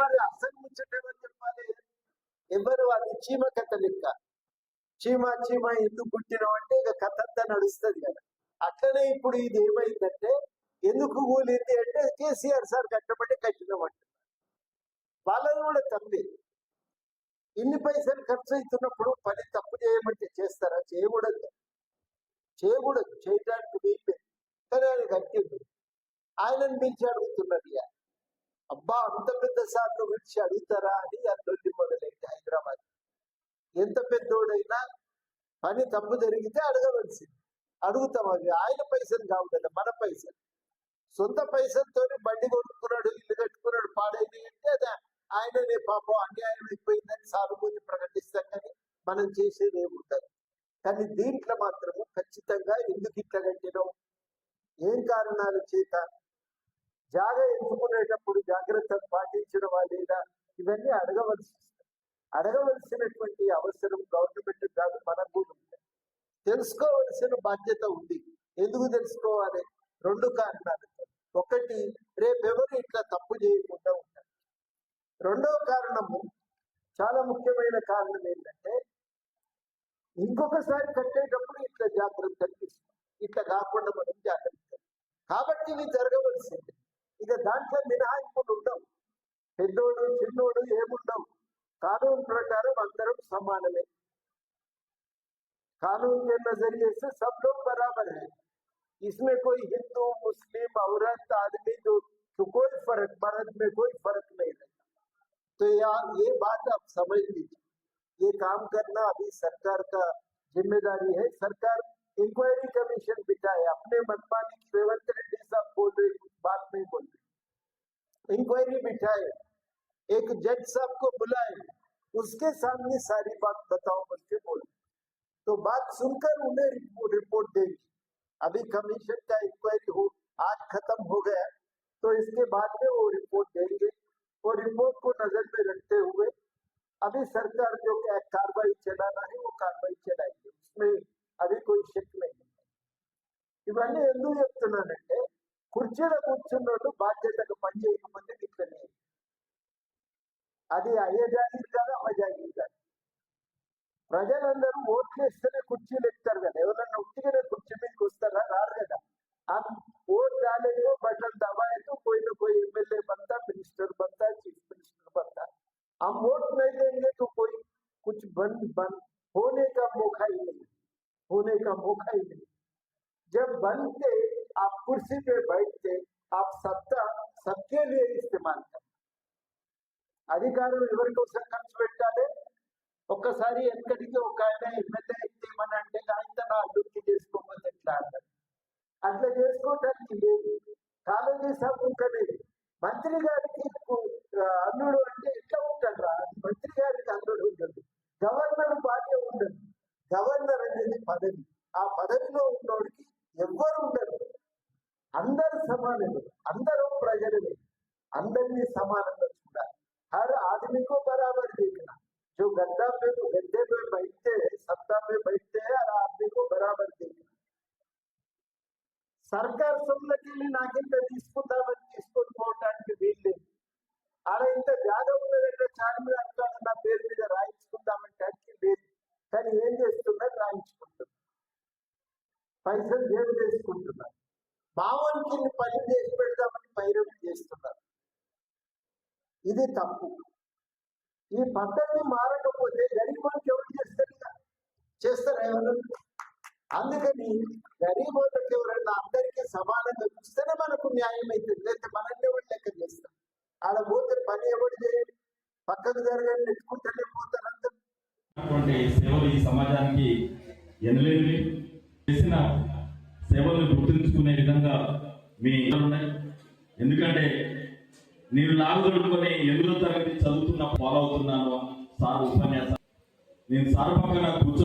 మరి అసలు ముచ్చటేమని చెప్పాలి? ఎవరు అది చీమ కథ లెక్క. చీమ చీమ ఎందుకు పుట్టినాం అంటే ఇక కథ అంతా నడుస్తుంది కదా. అట్లనే ఇప్పుడు ఇది ఏమైందంటే ఎందుకు కూలింది అంటే కేసీఆర్ సార్ కట్టబట్టి కట్టినామంట. వాళ్ళని కూడా తప్పే. ఇన్ని పైసలు ఖర్చు అవుతున్నప్పుడు పని తప్పు చేయమంటే చేస్తారా? చేయకూడదు. చేయడానికి వీలు. కానీ ఆయన కట్టిండు. ఆయనను పిలిచి అడుగుతున్నారు. ఇక అబ్బా అంత పెద్ద సార్లు పిలిచి అడుగుతారా అని అందులో మొదలైంది హైదరాబాద్. ఎంత పెద్దోడైనా పని తప్పు జరిగితే అడగవలసింది. అడుగుతాం. అవి ఆయన పైసలు కావు కదా, మన పైసలు. సొంత పైసలతో బండి కొనుక్కున్నాడు, ఇల్లు కట్టుకున్నాడు, పాడైంది అంటే అది ఆయననే పాపం అన్యాయం అయిపోయిందని సానుభూతి ప్రకటిస్తాం. కానీ మనం చేసేది ఏముంటుంది. కానీ దీంట్లో మాత్రము ఖచ్చితంగా ఎందుకు ఇట్లా కట్టినాం, ఏం కారణాల చేత, జాగా ఎంచుకునేటప్పుడు జాగ్రత్తలు పాటించడమా లేదా, ఇవన్నీ అడగవలసినటువంటి అవసరం గవర్నమెంట్ కాదు, మనకు కూడా ఉంది. తెలుసుకోవలసిన బాధ్యత ఉంది. ఎందుకు తెలుసుకోవాలి? 2 కారణాలు. ఒకటి, రేపెవరు ఇట్లా తప్పు చేయకుండా ఉంటారు. రెండవ కారణము, చాలా ముఖ్యమైన కారణం ఏంటంటే ఇంకొకసారి కట్టేటప్పుడు ఇట్లా జాగ్రత్తలు తీసుకోవాలి. ఇట్లా కాకుండా మనం జాగ్రత్తలు. కాబట్టి ఇవి జరగవలసింది. ఇక దాంట్లో మినహాయింపులు ఉండవు. పెద్దోడు చిన్నోడు ఏముండవు. कानून प्रकार अंदर समानमे। कानून के नजरिए से सब लोग बराबर है। इसमें कोई हिंदू मुस्लिम औरत आदमी तो कोई फर्क, मर्द में कोई फर्क नहीं रहता। तो यार ये बात आप समझ लीजिए। ये काम करना अभी सरकार का जिम्मेदारी है। सरकार इंक्वायरी कमीशन बिठाए। अपने मनमानी रेवंत रेड्डी साहब बोल रहे, कुछ बात नहीं बोल रहे। इंक्वायरी बिठाए, एक जज साहब को बुलाए, उसके सामने सारी बात बताओ बोल के बोले, तो बात सुनकर उन्हें रिपोर्ट देंगे। अभी कमीशन का इंक्वायरी हो आज खत्म हो गया, तो इसके बाद में वो रिपोर्ट देंगे। वो रिपोर्ट को नजर में रखते हुए अभी सरकार जो कार्रवाई चलाना है वो कार्रवाई चलाएगी, उसमें अभी कोई शक नहीं है। ఇవన్నీ ఎందుకు చెప్తున్నానంటే కుర్చీలో కూర్చున్నోళ్ళు బాధ్యతగా పనిచేయకపోతే ఇట్లనే అది అయ్యజాగిరి కాదు, అమ్మజాగిరి కాదు। ప్రజలందరూ ఓట్లు వేస్తేనే కుర్చీలు ఎక్కుతారు కదా, ఎవరన్నా ఉట్టిగానే కుర్చీ మీదకి వస్తారా? రారు కదా। आप वोट डालेंगे, बटन दबाए तो कोई ना कोई एमएलए बनता, मिनिस्टर बनता, चीफ मिनिस्टर बनता। हम वोट नहीं देंगे तो कोई कुछ बन होने का मौका ही नहीं। जब बनते आप कुर्सी पे बैठते, आप सत्ता सबके लिए इस्तेमाल करते। అధికారులు ఎవరి కోసం ఖర్చు పెట్టాలి? ఒక్కసారి ఎక్కడికి ఒక ఆయన ఎమ్మెల్యే ఇచ్చేయమని అంటే ఆయన నా అభివృద్ధి చేసుకోకపోతే ఎట్లా అంటారు? అట్లా చేసుకోవటానికి లేదు। కాలేజీ సభ్యులేదు। మంత్రి గారికి అల్లుడు అంటే ఎట్లా ఉంటాడు రా? మంత్రి గారికి అల్లుడు ఉండదు, గవర్నర్ భార్య ఉండదు। గవర్నర్ అనేది పదవి, ఆ పదవిలో ఉన్నోడికి ఎవ్వరు ఉండరు। అందరు సమానమే, అందరూ ప్రజలమే, అందరినీ సమానంగా చూడాలి। हर आदमी को बराबर देखना। जो गद्दे पे बैठते हैं, सत्ता में बैठते हैं, हर आदमी को बराबर देखना। सरकार సొమ్ములకి నాకింత తీసుకుందామని తీసుకొని పోవటానికి వీల్లేదు। ఆడ ఇంత జాగా ఉన్నదంటే చార్మినార్ కాదు నా పేరు మీద రాయించుకుందామంటే లేదు। కానీ ఏం చేస్తున్నారు? రాయించుకుంటున్నారు, పైసలు జేబు చేసుకుంటున్నారు। మామూలుకి పని చేసి పెడదామని పైరవి చేస్తున్నారు। ఇది తప్పు। ఈ పద్ధతి మారకపోతే గరీబులకు ఎవరు చేస్తారు? ఎవరు? అందుకని గరీబులకు ఎవరైనా అందరికీ సమానంగా చూస్తేనే మనకు న్యాయం అవుతుంది, లేకపోతే మనల్ని ఎవరు లెక్క చేస్తారు? ఆడ పోతే పని ఎవరు చేయాలి? పక్కకు జరగాలి, నెట్టుకుంటూనే పోతారు అందరూ। సేవలు ఈ సమాజానికి ఎనలేని చేసిన సేవలను గుర్తుంచుకునే విధంగా మీ ఉన్నాయి। ఎందుకంటే నేను లాగుదొడుకొని 8వ తరగతి చదువుతున్న ఫాలో అవుతున్నాను సార్ ఉపన్యాసం। నేను సార్ పక్కన కూర్చో